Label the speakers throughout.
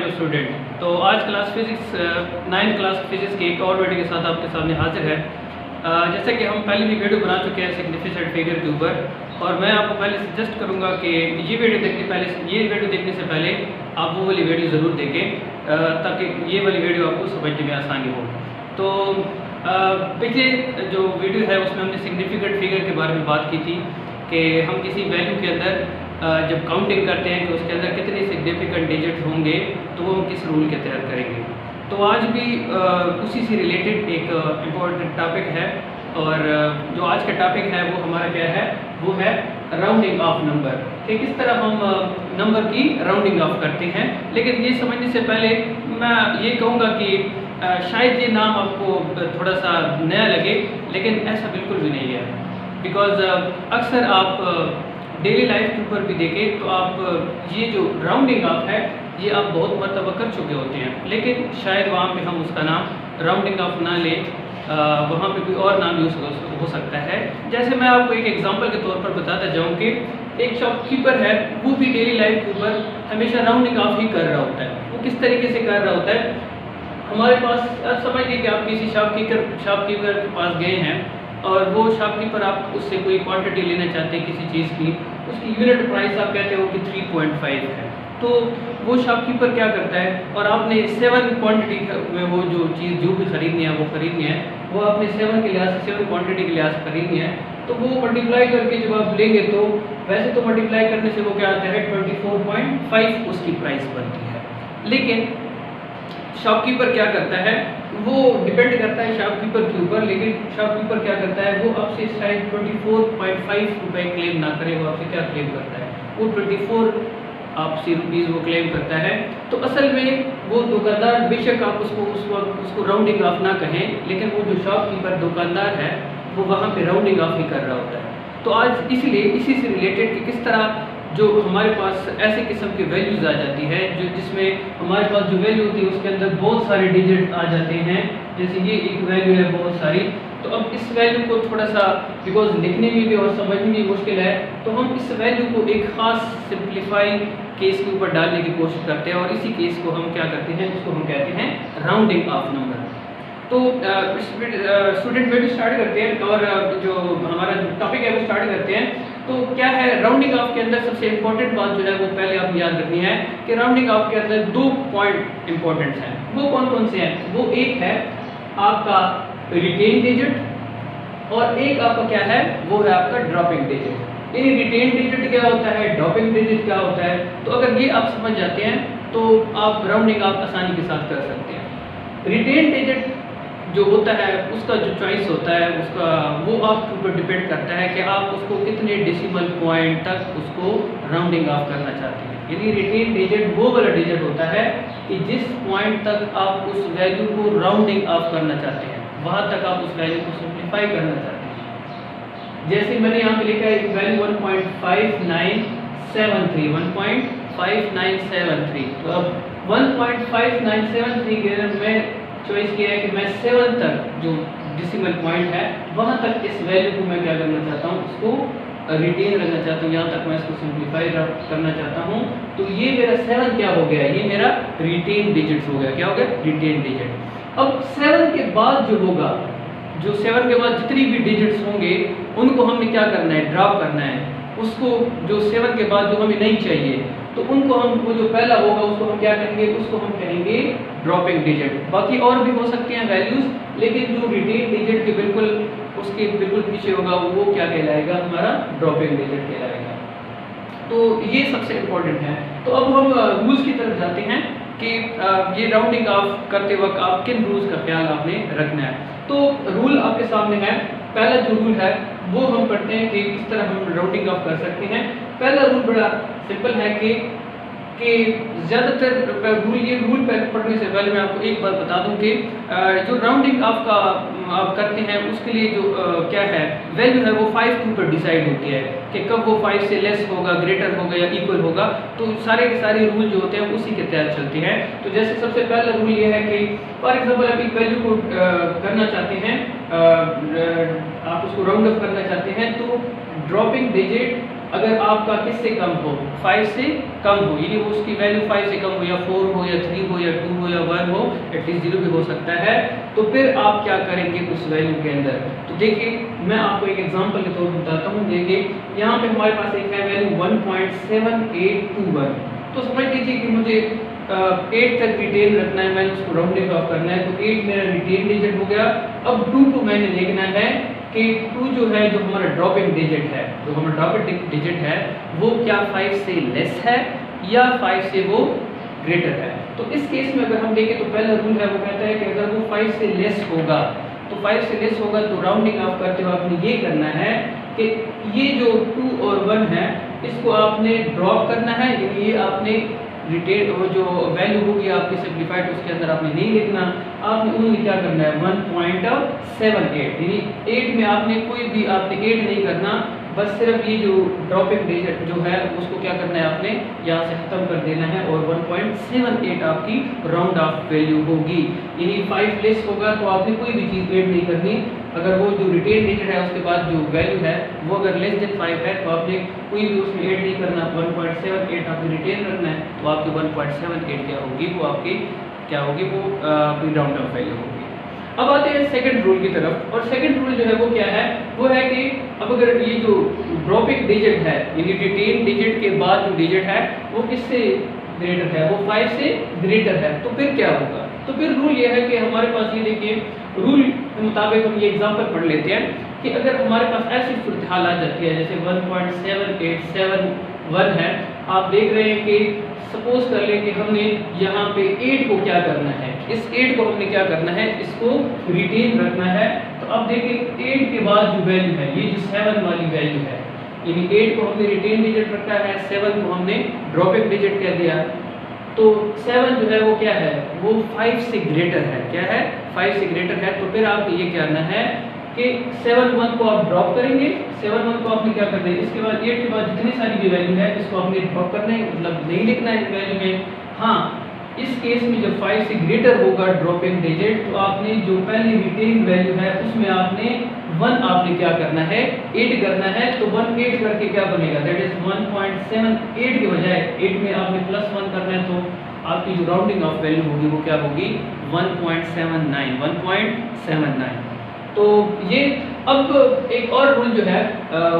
Speaker 1: Dear student. तो आज class physics 9th class physics की एक और वीडियो के साथ आपके सामने हाजिर है। जैसे कि हम पहले भी वीडियो बना चुके हैं सिग्निफिकेंट फिगर के ऊपर, और मैं आपको पहले सजेस्ट करूंगा कि ये वीडियो देखने से पहले आप वो वाली वीडियो ज़रूर देखें ताकि ये वाली वीडियो आपको समझने में आसानी हो। तो पिछले जो वीडियो है उसमें हमने सिग्निफिकेंट फिगर के बारे में बात की थी कि हम किसी वैल्यू के अंदर जब काउंटिंग करते हैं कि उसके अंदर कितने सिग्निफिकेंट डिजिट होंगे तो वो हम किस रूल के तहत करेंगे। तो आज भी उसी से रिलेटेड एक इम्पोर्टेंट टॉपिक है, और जो आज का टॉपिक है वो हमारा क्या है, वो है राउंडिंग ऑफ नंबर, कि किस तरह हम नंबर की राउंडिंग ऑफ करते हैं। लेकिन ये समझने से पहले मैं ये कहूँगा कि शायद ये नाम आपको थोड़ा सा नया लगे, लेकिन ऐसा बिल्कुल भी नहीं है। बिकॉज अक्सर आप डेली लाइफ के ऊपर भी देखें तो आप ये जो राउंडिंग ऑफ है ये आप बहुत मरतबा कर चुके होते हैं, लेकिन शायद वहाँ पे हम उसका नाम राउंडिंग ऑफ ना लें, वहाँ पे कोई और नाम यूज़ हो सकता है। जैसे मैं आपको एक एग्जांपल के तौर पर बताता जाऊँ कि एक शॉपकीपर है, वो भी डेली लाइफ के ऊपर हमेशा राउंडिंग ऑफ ही कर रहा होता है। वो किस तरीके से कर रहा होता है, हमारे पास समझिए कि आप किसी शॉपकीपर के पास गए हैं और वो शॉपकीपर आप उससे कोई क्वांटिटी लेना चाहते हैं किसी चीज़ की, उसकी यूनिट प्राइस आप कहते हो कि 3.5 है। तो वो शॉपकीपर क्या करता है, और आपने 7 क्वांटिटी में वो जो चीज़ जो भी खरीदनी है वो खरीदनी है, वो आपने 7 के लिहाज से 7 क्वांटिटी के लिहाज से खरीदनी है। तो वो मल्टीप्लाई करके जब आप लेंगे तो वैसे तो मल्टीप्लाई करने से वो क्या आता है 24.5 उसकी प्राइस बनती है। लेकिन शॉपकीपर क्या करता है, वो डिपेंड करता है शॉपकीपर के ऊपर, लेकिन शॉपकीपर क्या करता है, वो आपसे शायद 24.5 रुपये क्लेम ना करे, वो आपसे क्या क्लेम करता है, वो 24 आपसे रुपीज़ वो क्लेम करता है। तो असल में वो दुकानदार, बेशक आप उसको राउंडिंग ऑफ ना कहें, लेकिन वो जो शॉपकीपर दुकानदार है वो वहाँ पे राउंडिंग ऑफ ही कर रहा होता है। तो आज इसलिए इसी से रिलेटेड कि किस तरह जो हमारे पास ऐसे किस्म की वैल्यूज़ आ जाती है जो जिसमें हमारे पास जो वैल्यू होती है उसके अंदर बहुत सारे डिजिट आ जाते हैं, जैसे ये एक वैल्यू है बहुत सारी। तो अब इस वैल्यू को थोड़ा सा बिकॉज लिखने में भी और समझने में भी मुश्किल है, तो हम इस वैल्यू को एक ख़ास सिंप्लीफाई केस के ऊपर डालने की कोशिश करते हैं, और इसी केस को हम क्या करते हैं, उसको हम कहते हैं राउंडिंग ऑफ नंबर। तो स्टूडेंट वीडियो स्टार्ट करते हैं, और जो हमारा जो टॉपिक है वो स्टार्ट करते हैं। तो क्या है, राउंडिंग ऑफ के अंदर सबसे इम्पोर्टेंट बात जो है वो पहले आप याद रखनी है कि राउंडिंग ऑफ के अंदर 2 पॉइंट इम्पोर्टेंट हैं। वो कौन कौन से हैं, वो एक है आपका रिटेन डिजिट, और एक आपका क्या है, वो है आपका ड्रॉपिंग डिजिट। यानी रिटेन डिजिट क्या होता है, ड्रॉपिंग डिजिट क्या होता है। तो अगर ये आप समझ जाते हैं तो आप राउंडिंग ऑफ आसानी के साथ कर सकते हैं। रिटेन डिजिट जो होता है उसका जो चॉइस होता है उसका, वो आपके ऊपर डिपेंड करता है कि आप उसको कितने डेसिमल पॉइंट तक उसको राउंडिंग ऑफ करना चाहते हैं। यानी रिटेन डिजिट वो वाला डिजिट होता है कि जिस पॉइंट तक आप उस वैल्यू को राउंडिंग ऑफ करना चाहते हैं, वहाँ तक आप उस वैल्यू को सिंप्लीफाई करना चाहते हैं। जैसे मैंने यहाँ पे लिखा है वैल्यू 1.5973 1.5973। तो अब 1.5973 के अंदर मैं चॉइस किया है कि मैं 7 तक जो डेसिमल पॉइंट है वहाँ तक इस वैल्यू को मैं क्या करना चाहता हूँ, उसको रिटेन रखना चाहता हूँ, यहाँ तक मैं इसको सिंप्लीफाई करना चाहता हूँ। तो ये मेरा 7 क्या हो गया, ये मेरा रिटेन डिजिट हो गया। क्या हो गया, रिटेन डिजिट। अब 7 के बाद जो होगा, जो 7 के बाद जितनी भी डिजिट्स होंगे उनको हमने क्या करना है, ड्रॉप करना है। उसको जो 7 के बाद जो हमें नहीं चाहिए तो उनको हम, वो जो पहला होगा उसको हम क्या कहेंगे, उसको हम कहेंगे ड्रॉपिंग डिजिट। बाकी और भी हो सकते हैं वैल्यूज़, लेकिन जो रिटेन डिजिट के बिल्कुल उसके बिल्कुल पीछे होगा वो क्या कहलाएगा, हमारा ड्रॉपिंग डिजिट कहलाएगा। तो ये सबसे इम्पोर्टेंट है। तो अब हम रूल्स की तरफ जाते हैं कि ये राउंडिंग ऑफ करते वक्त आप किन रूल्स का ख्याल आपने रखना है। तो रूल आपके सामने है। पहला जो रूल है वो हम पढ़ते हैं कि किस तरह हम राउंडिंग ऑफ कर सकते हैं। पहला रूल बड़ा सिंपल है कि ज़्यादातर रूल पढ़ने से पहले मैं आपको एक बात बता दूं कि जो राउंडिंग ऑफ का आप करते हैं उसके लिए जो क्या है वैल्यू है वो 5 के ऊपर डिसाइड होती है कि कब वो 5 से लेस होगा, ग्रेटर होगा या इक्वल होगा। तो सारे के सारे रूल जो होते हैं उसी के तहत चलते हैं। तो जैसे सबसे पहला रूल ये है कि फॉर एग्जाम्पल आप एक वैल्यू को करना चाहते हैं, आप उसको राउंड अप करना चाहते हैं, तो ड्रॉपिंग डिजिट अगर आपका किससे कम हो, 5 से कम हो, यानी वो उसकी वैल्यू 5 से कम हो, या 4 हो, या 3 हो, या 2 हो, या 1 हो, एटलीस्ट 0 भी हो सकता है, तो फिर आप क्या करेंगे उस वैल्यू के अंदर। तो देखिए मैं आपको एक एग्जांपल के तौर पर बताता हूँ। देखिए यहाँ पे हमारे पास एक है वैल्यू 1.7821, तो समझ लीजिए कि मुझे 8 तक रिटेन रखना है, मैंने उसको राउंडिंग ऑफ करना है, तो 8 मेरा रिटेन डिजिट हो गया। अब 2 को मैंने देखना है कि 2 जो है, जो हमारा ड्रॉपिंग डिजिट है, जो हमारा ड्रॉपिंग डिजिट है, वो क्या 5 से लेस है या 5 से वो ग्रेटर है। तो इस केस में अगर हम देखें तो पहला रूल है वो कहता है कि अगर वो 5 से लेस होगा, तो 5 से लेस होगा तो राउंडिंग ऑफ करते हुए आपने ये करना है कि ये जो 2 और 1 है इसको आपने ड्रॉप करना है, यानी ये आपने रिटेन वो जो वैल्यू होगी आपकी सिंप्लीफाइड उसके अंदर आपने नहीं लिखना, आपने उन्हें क्या करना है 1.78, यानी 8 में आपने कोई भी आपने 8 नहीं करना, बस सिर्फ ये जो ड्रॉपिंग डिजिट जो है उसको क्या करना है आपने यहाँ से ख़त्म कर देना है, और 1.78 आपकी राउंड ऑफ वैल्यू होगी। यानी 5 लेस होगा तो आपने कोई भी चीज़ ऐड नहीं करनी, अगर वो जो रिटेन डिजिट है उसके बाद जो वैल्यू है वो अगर लेस देन 5 है तो आपने कोई भी उसमें ऐड नहीं करना, 1.78 आपने रिटेन रखना है, तो आपकी 1.78 क्या होगी, वो आपकी क्या होगी, वो आपकी राउंड ऑफ वैल्यू होगी। अब आते हैं सेकंड रूल की तरफ, और सेकंड रूल जो है वो क्या है, वो है कि अब अगर ये जो ड्रॉपिंग डिजिट है, यानी रिटेन डिजिट के बाद जो डिजिट है वो किससे ग्रेटर है, वो 5 से ग्रेटर है, तो फिर क्या होगा। तो फिर रूल ये है कि हमारे पास ये देखिए रूल के मुताबिक हम ये एग्जांपल पढ़ लेते हैं कि अगर हमारे पास ऐसी सूरत हाल आ जाती है जैसे 1.7871 है, आप देख रहे हैं कि सपोज कर लें कि हमने यहाँ पे 8 को क्या करना है, इस 8 को हमने क्या करना है, इसको रिटेन रखना है। तो अब देखिए 8 के बाद जो वैल्यू है, ये जो 7 वाली वैल्यू है, यानी 8 को हमने रिटेन डिजिट रखा है, 7 को हमने ड्रॉपिंग डिजिट कह दिया, तो 7 जो है वो क्या है, वो 5 से ग्रेटर है, क्या है 5 से ग्रेटर है। तो फिर आपको ये करना है कि 7 1 को आप ड्रॉप करेंगे, 7 1 को आपने क्या करना है, इसके बाद 8 के बाद जितनी सारी भी वैल्यू है इसको आपने ड्रॉप करना है, मतलब नहीं लिखना है इस वैल्यू में। हाँ, इस केस में जब 5 से ग्रेटर होगा ड्रॉपिंग डिजिट, तो आपने जो पहली रिटेन वैल्यू है उसमें आपने 1 आपने क्या करना है, 8 करना है, तो 1 8 करके क्या बनेगा, दैट इज 1.78 के बजाय 8 में आपने +1 करना है, तो आपकी जो राउंडिंग ऑफ वैल्यू होगी वो क्या होगी 1.79। तो ये अब एक और रूल जो है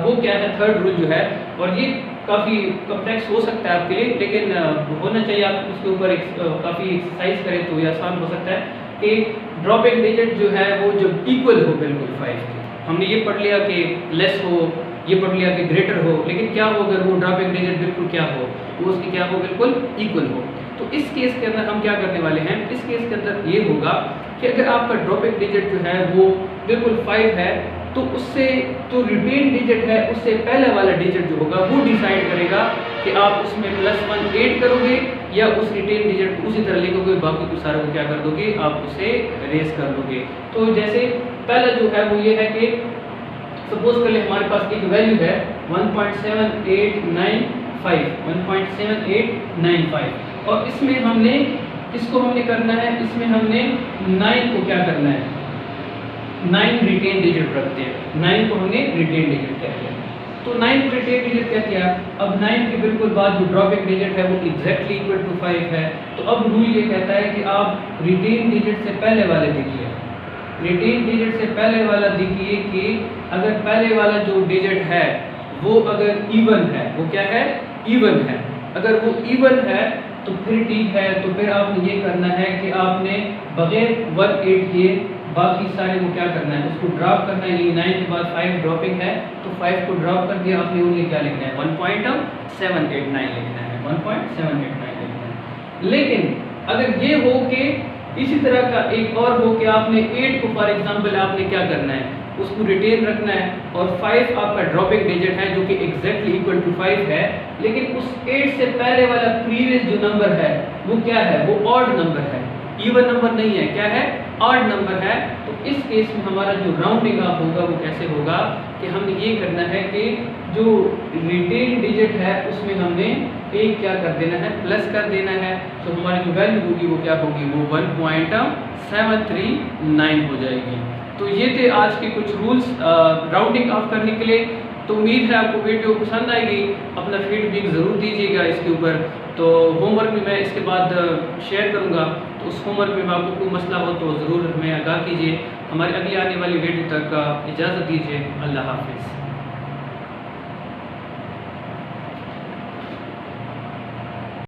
Speaker 1: वो क्या है, थर्ड रूल जो है, और ये काफ़ी कॉम्प्लेक्स हो सकता है आपके लिए, लेकिन होना चाहिए, आप उसके ऊपर काफ़ी एक्सरसाइज करें तो ये आसान हो सकता है कि ड्रॉपिंग डिजिट जो है वो जब इक्वल हो बिल्कुल 5 के, हमने ये पढ़ लिया कि लेस हो, ये पढ़ लिया कि ग्रेटर हो, लेकिन क्या हो अगर वो ड्रॉपिंग डिजिट बिल्कुल क्या हो, वो उसकी क्या हो, बिल्कुल इक्वल हो। तो इस केस के अंदर हम क्या करने वाले हैं, इस केस के अंदर ये होगा कि अगर आपका ड्रॉपिंग डिजिट जो है वो बिल्कुल 5 है, तो उससे जो रिटेन डिजिट है उससे पहले वाला डिजिट जो होगा वो डिसाइड करेगा कि आप उसमें +1 ऐड करोगे या उस रिटेन डिजिट को उसी तरह लिखोगे, बाकी को सारा को क्या कर दोगे, आप उसे रेस कर दोगे। तो जैसे पहला जो है वो ये है कि सपोज कर ले हमारे पास एक वैल्यू है 1.7895, और इसमें हमने इसको हमने करना है, इसमें हमने 9 को क्या करना है, 9 रिटेन डिजिट रखते हैं, 9 को हमने रिटेन डिजिट कहते हैं, तो 9 को रिटेन डिजिट क्या किया, अब 9 के बिल्कुल बाद जो ड्रॉपिंग डिजिट है वो एग्जैक्टली इक्वल टू 5 है। तो अब रूल ये कहता है कि आप रिटेन डिजिट से पहले वाले देखिए, रिटेन डिजिट से पहले वाला देखिए कि अगर पहले वाला जो डिजिट है वो अगर इवन है, वो क्या है, इवन है, अगर वो इवन है तो फिर ठीक है, तो फिर आपने ये करना है कि आपने बगैर 1 8 किए बाकी सारे को क्या करना है, उसको ड्रॉप करना है, यानी 9 के बाद 5 ड्रॉपिंग है तो 5 को ड्रॉप कर दिया आपने, उन्हें क्या लिखना है 1.789 लिखना है, 1.789 लिखना है। लेकिन अगर ये हो कि इसी तरह का एक और हो कि आपने 8 को फॉर एग्जांपल आपने क्या करना है, उसको रिटेन रखना है, और 5 आपका ड्रॉपिंग डिजिट है जो कि एग्जैक्टली इक्वल टू 5 है, लेकिन उस 8 से पहले वाला प्रीवियस जो नंबर है वो क्या है, वो ऑड नंबर है, इवन नंबर नहीं है, क्या है, ऑड नंबर है। तो इस केस में हमारा जो राउंडिंग ऑफ होगा वो कैसे होगा कि हमने ये करना है कि जो रिटेन डिजिट है उसमें हमने एक क्या कर देना है, प्लस कर देना है, तो हमारी जो वैल्यू होगी वो क्या होगी, वो 1.739 हो जाएगी। तो ये थे आज के कुछ रूल्स राउंडिंग ऑफ करने के लिए। तो उम्मीद है आपको वीडियो पसंद आएगी। अपना फीडबैक ज़रूर दीजिएगा इसके ऊपर। तो होमवर्क भी मैं इसके बाद शेयर करूँगा, तो उस होमवर्क में आपको कोई मसला हो तो ज़रूर हमें आगाह कीजिए। हमारी अगली आने वाली वीडियो तक इजाज़त दीजिए। अल्लाह हाफिज़।